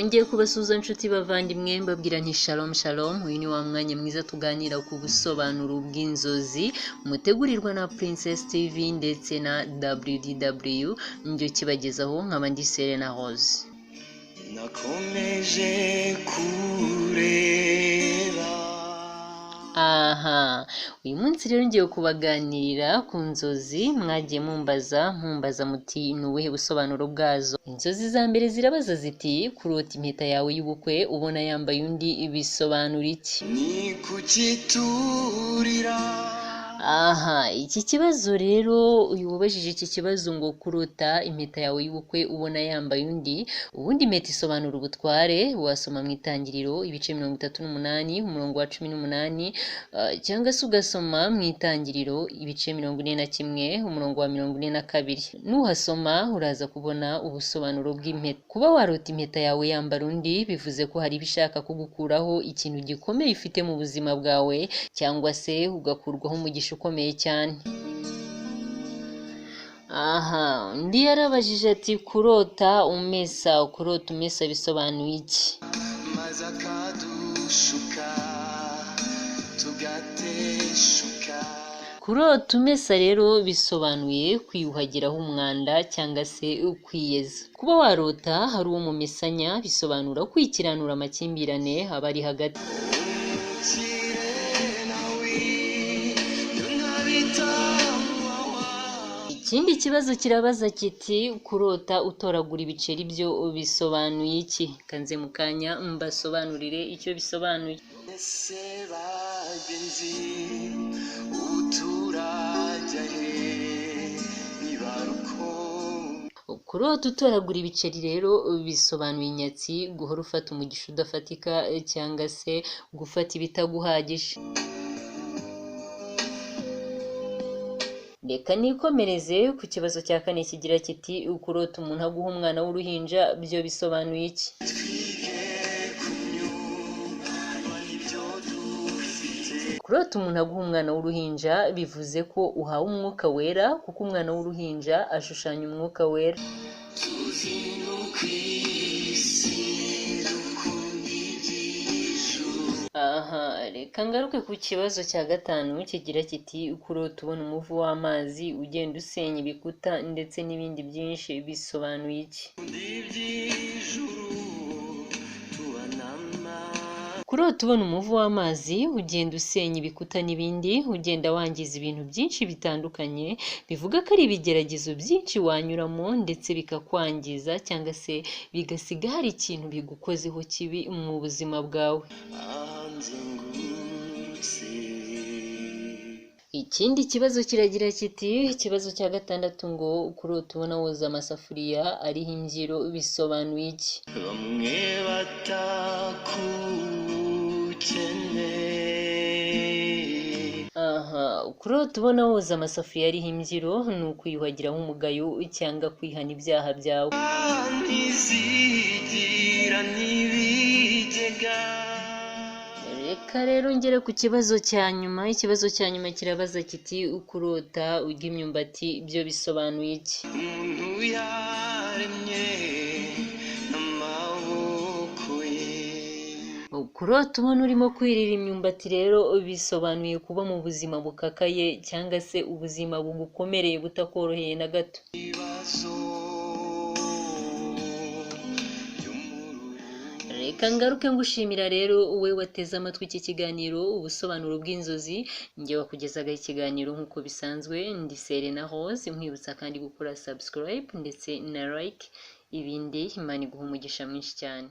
nongeye kubasuhuza nshuti bavandimwe mbabwira nti shalom shalom. Uyu ni wa mwanya mwiza tuganira ku busobanuro bw'inzozi mutegurirwa na Princess TV ndetse na WDW njye kibagezaho nkaba ndi Serena Rose. Nakomeje kureba. Uyu munsi rero ngiye kubaganirira ku nzozi mwagiye mumbaza muti ni ubuhe busobanuro bwazo. Inzozi za mbere zirabaza ziti kurota impeta yawe y'ubukwe ubona yambaye undi bisobanura iki? Ni kukiturira. Iki kibazo rero uyu wabajije iki kibazo ngo kurota impeta yawe y'ubukwe ubona yambaye undi, ubundi impeta isobanura ubutware. Wasoma mu itangiriro ibice 38 umurongo wa 18, cyangwa se ugasoma mu itangiriro ibice 41 umurongo wa 42. Nuhasoma uraza kubona ubusobanuro bw'impeta. Kuba warota impeta yawe yambara undi bivuze ko hari ibishaka kugukuraho ikintu gikomeye ufite mu buzima bwawe, cyangwa se ugakurwaho umugisha ukomeye cyane. Undi yarabajije ati kurota umesa bisobanuye iki? Maze akadushuka tugateshuka. Kurota umesa rero bisobanuye kwiyuhagiraho umwanda cyangwa se kwiyeza. Kuba warota hari uwo mumesanya bisobanura kwikiranura amakimbirane aba ari hagati. Ikindi kibazo kirabaza kiti kurota utoragura ibiceri byo bisobanuye iki? Kanze mu kanya mbasobanurire icyo bisobanuye. Ese bagenzi uturajya he nibaruko. Kurota utoragura ibiceri rero bisobanuye inyatsi, guhora ufata umugisha udafatika cyangwa se gufata ibitaguhagije. Reka nikomereze ku kibazo cya kane kigira kiti kurota umuntu aguha umwana w'uruhinja byo bisobanuye iki? Kurota umuntu aguha umwana w'uruhinja bivuze ko uhawe umwuka wera, kuko umwana w'uruhinja ashushanya umwuka wera. Reka ngaruke ku kibazo cya gatanu kigira kiti kurota ubona umuvu w'amazi ugenda usenya ibikuta ndetse n'ibindi byinshi bisobanuye iki? Kurota ubona umuvu w'amazi ugenda usenya ibikuta n'ibindi, ugenda wangiza ibintu byinshi bitandukanye, bivuga ko ari ibigeragezo byinshi wanyuramo ndetse bikakwangiza cyangwa se bigasiga hari ikintu bigukozeho kibi mu buzima bwawe. Ikindi kibazo kiragira kiti ikibazo cya gatandatu ngo kurota ubona woza amasafuriya ariho imbyiro bisobanuye iki? Bamwe batakukeneye. Kurota ubona woza amasafuriya ariho imbyiro ni ukwiyuhagiraho umugayo cyangwa kwihana ibyaha byawe. Ntizigira n'ibigega. Reka rero ngere ku kibazo cya nyuma. Ikibazo cya nyuma kirabaza kiti kurota urya imyumbati byo bisobanuye iki? Umuntu yaremye n'amaboko ye. Kurota ubona urimo kwirira imyumbati rero bisobanuye kuba mu buzima bukakaye cyangwa se ubuzima bugukomereye butakoroheye na gato. Reka ngaruke ngushimira rero wowe wateze amatwi iki kiganiro ubusobanuro bw'inzozi. Njye wakugezaga ikiganiro nk'uko bisanzwe ndi Serena Rose, nkwibutsa kandi gukora subscribe ndetse na like. Ibindi Imana iguha umugisha mwinshi cyane.